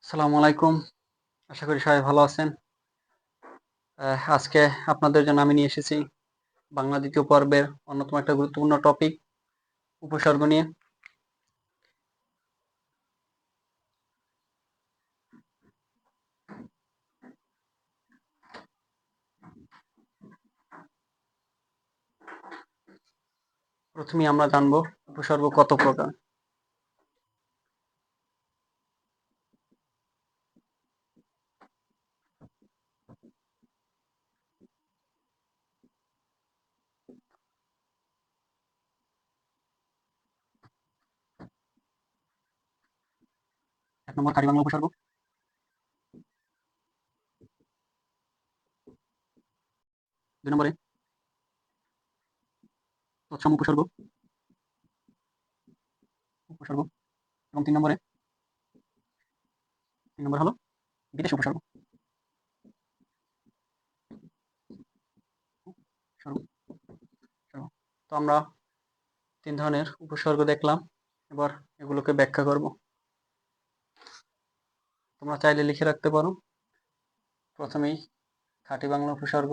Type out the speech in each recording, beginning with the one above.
আসসালামু আলাইকুম। আশা করি সবাই ভালো আছেন। আজকে আপনাদের জন্য আমি নিয়ে এসেছি বাংলা ২য় পর্বের অন্যতম একটা গুরুত্বপূর্ণ টপিক উপসর্গ নিয়ে। প্রথমেই আমরা জানব উপসর্গ কত প্রকার। এক নম্বর খাঁটি বাংলা উপসর্গ, ২ নম্বরে তৎসম উপসর্গ উপসর্গ এবং ৩ নম্বরে হলো বিদেশ উপসর্গ। উপসর্গ, উপসর্গ। তো আমরা ৩ ধরনের উপসর্গ দেখলাম। এবার এগুলোকে ব্যাখ্যা করব। তোমরা চাইলে লিখে রাখতে পারো। প্রথমেই খাঁটি বাংলা উপসর্গ।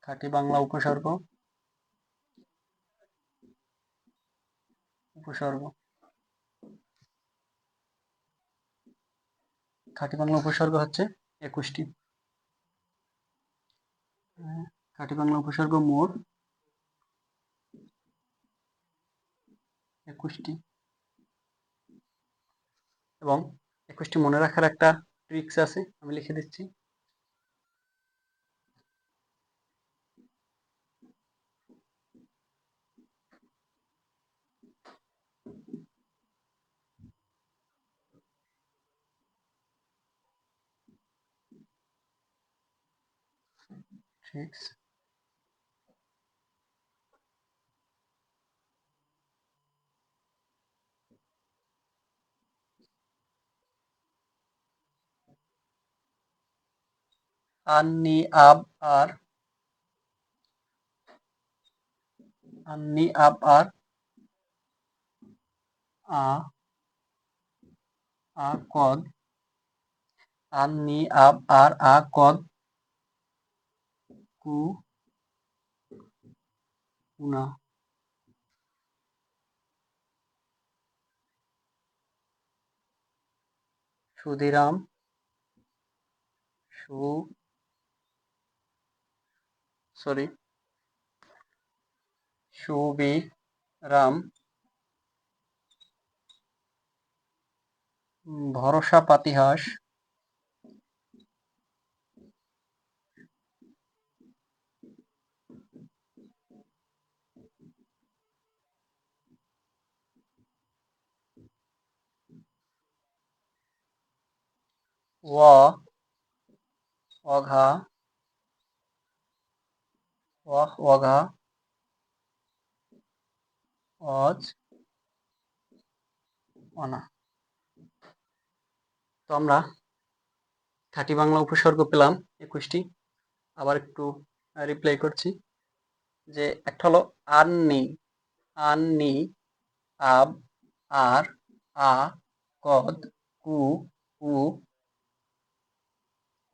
খাঁটি বাংলা উপসর্গ, উপসর্গ। খাঁটি বাংলা উপসর্গ হচ্ছে ২১টি। খাঁটি বাংলা উপসর্গ মোট ২১টি এবং ২১টি মনে রাখার একটা ট্রিক্স আছে, আমি লিখে দিচ্ছি। ট্রিক্স আন্নি আব আর, আন্নি আব আর, আ আ কদ, আন্নি আব আর, আ কদ, কু উনা, সুধিরাম, সু সরি সুবিরাম, ভরসা পাতিহাস, ও অঘা, অঘা, অজ অনা। তো আমরা খাঁটি বাংলা উপসর্গ পেলাম ২১টি। আবার একটু রিপ্লাই করছি যে একটা হলো আন্নি, আন্নি আব আর, আ কদ, কু উ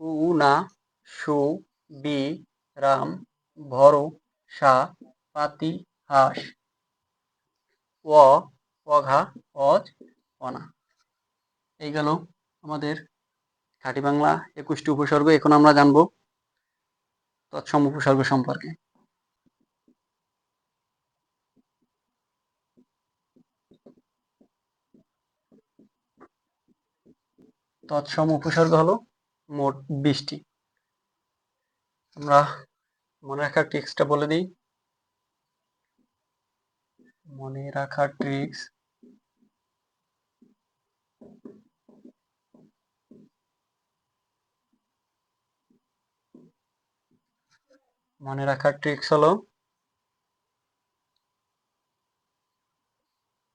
উনা, সু বি রাম, ভরো সা পাতি হাস, অ অঘা, অজ অনা। এই গেল আমাদের খাঁটি বাংলা ২১টি উপসর্গ। এখন আমরা জানবো তৎসম উপসর্গ সম্পর্কে। তৎসম উপসর্গ হলো মোট ২০টি। আমরা মনে রাখার ট্রিক্সটা বলে দিই। মনে রাখার ট্রিক্স, মনে রাখার ট্রিক্স হলো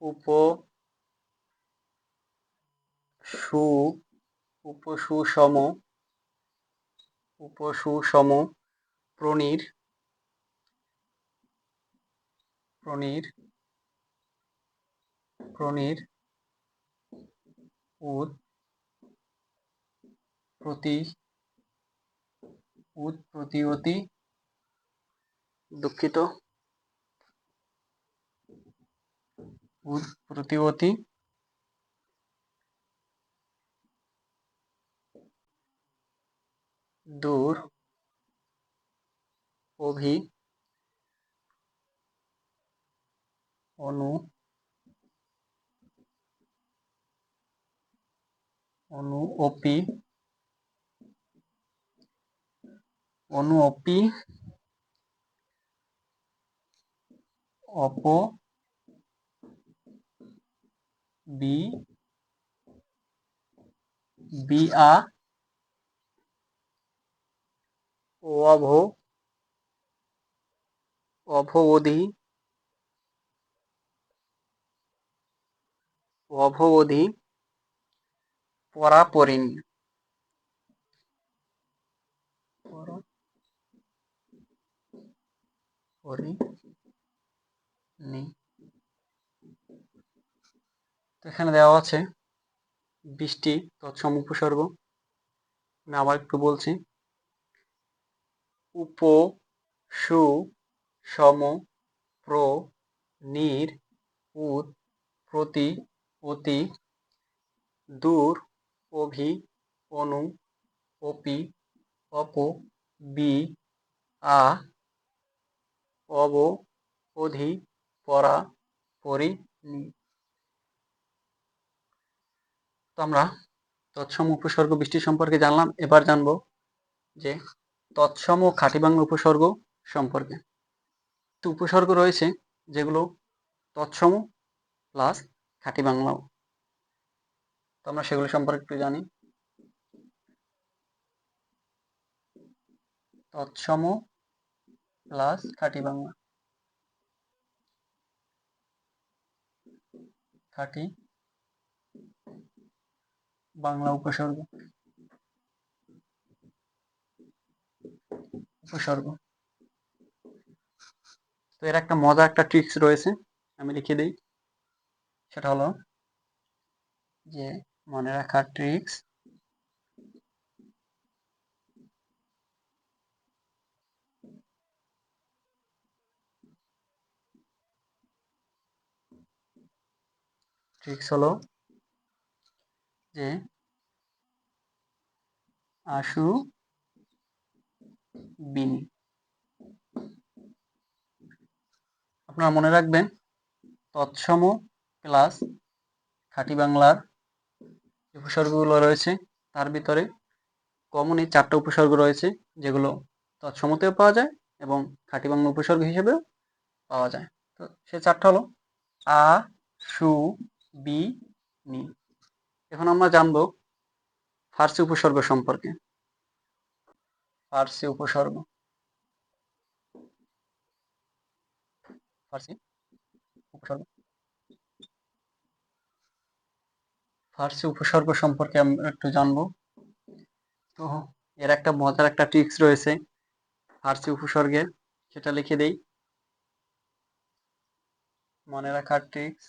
উপসু, উপসুষম, উপসুষম প্রাণীর প্রণীর প্রণীর উদ প্রতিঅতি দুঃখিত উদ প্রতিঅতি দূর অভি অনু অপি অপ বি বিআ অভবধি পরাপরিণী তো এখানে দেওয়া আছে 20টি তৎসম উপসর্গ। আমি আবার একটু বলছি। উপ সু সম প্র নির উদ প্রতি অতি দূর অভি অনু অপি অপ বি আ অব অধি পরা পরি নি। তো আমরা তৎসম উপসর্গ 20টি সম্পর্কে জানলাম। এবার জানবো যে তৎসম ও খাঁটি বাংলা উপসর্গ সম্পর্কে। তো উপসর্গ রয়েছে যেগুলো তৎসম প্লাস খাঁটি বাংলাও। তো আমরা সেগুলো সম্পর্কে একটু জানি। তৎসম প্লাস খাঁটি বাংলা। খাঁটি বাংলা উপসর্গ তো এর একটা মজার একটা ট্রিক্স রয়েছে, আমি লিখে দিই। সেটা হলো যে মনে রাখার ট্রিক্স হলো যে আশু বিনি। আপনারা মনে রাখবেন তৎসম প্লাস খাঁটি বাংলার উপসর্গগুলো রয়েছে, তার ভিতরে কমনই 4টা উপসর্গ রয়েছে যেগুলো তৎসমতেও পাওয়া যায় এবং খাঁটি বাংলা উপসর্গ হিসেবেও পাওয়া যায়। তো সে 4টা হলো আ সু বি নি। এখন আমরা জানবো ফার্সি উপসর্গ সম্পর্কে। ফার্সি উপসর্গ সম্পর্কে আমরা একটু জানবো। তো এর একটা মজার একটা ট্রিক্স রয়েছে ফার্সি উপসর্গের, সেটা লিখে দেই। মনে রাখার ট্রিক্স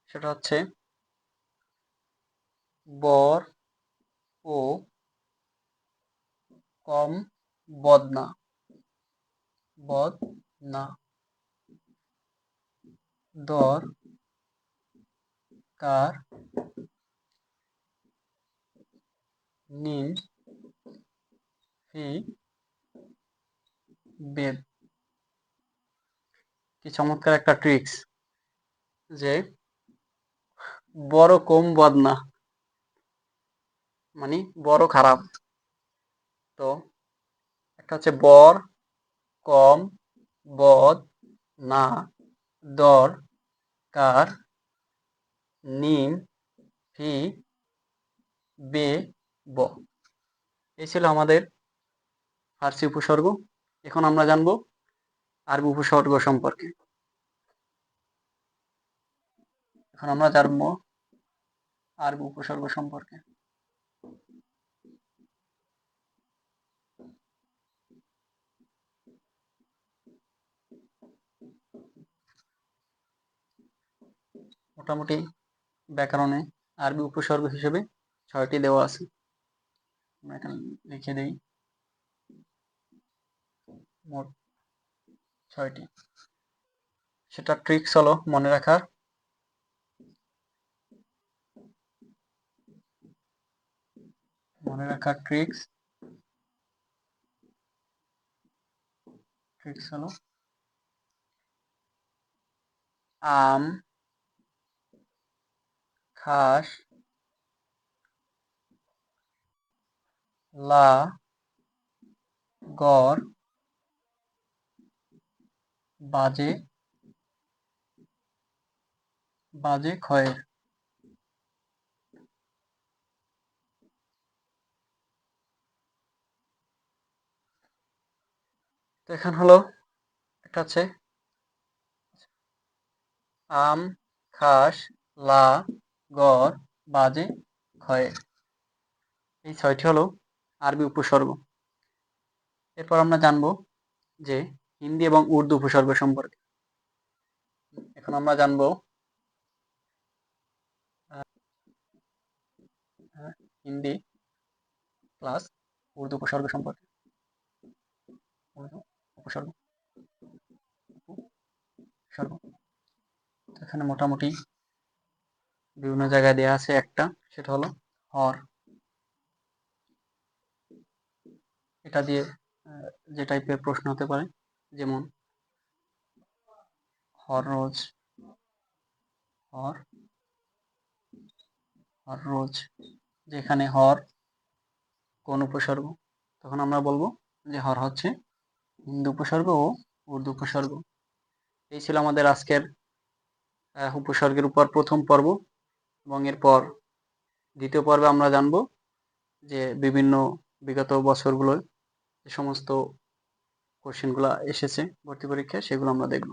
সেটা হচ্ছে বর ও কম বদনা দর কার নিন ফি বেদ। কি চমৎকার একটা ট্রিক্স যে বড় কম বদনা মানে বড় খারাপ। তো একটা হচ্ছে বর কম বদ না দর কার নিম ফি বে ব। এই ছিল আমাদের ফার্সি উপসর্গ। এখন আমরা জানবো আরবি উপসর্গ সম্পর্কে। এখন আমরা জানবো আরবি উপসর্গ সম্পর্কে। মোটামুটি ব্যাকরণে আরবি উপসর্গ হিসেবে ৬টি দেওয়া আছে। আমরা এখানে লিখে দেই মোট ৬টি। সেটা ট্রিক্স হলো মনে রাখার। ট্রিক্স হলো আম, খাস, লা, গড়, বাজে, খয়ের। তো এখন হলো একটা আছে আম, খাস, লা, গড়, বাজে, খয়ের। এই ৬টি হলো আরবি উপসর্গ। এরপর আমরা জানবো যে হিন্দি এবং উর্দু উপসর্গ সম্পর্কে। এখন আমরা জানবো হিন্দি প্লাস উর্দু উপসর্গ সম্পর্কে। উর্দু উপসর্গ উপসর্গ এখানে মোটামুটি বিভিন্ন জায়গায় দেওয়া আছে। একটা সেটা হলো হর। এটা দিয়ে যে টাইপের প্রশ্ন হতে পারে, যেমন হররোজ, হর হররোজ। যেখানে হর কোন উপসর্গ, তখন আমরা বলবো যে হর হচ্ছে হিন্দু উপসর্গ ও উর্দু উপসর্গ। এই ছিল আমাদের আজকের উপসর্গের উপর প্রথম পর্ব, এবং এরপর দ্বিতীয় পর্বে আমরা জানবো যে বিভিন্ন বিগত বছরগুলোয় যে সমস্ত কোশ্চেনগুলো এসেছে ভর্তি পরীক্ষায়, সেগুলো আমরা দেখব।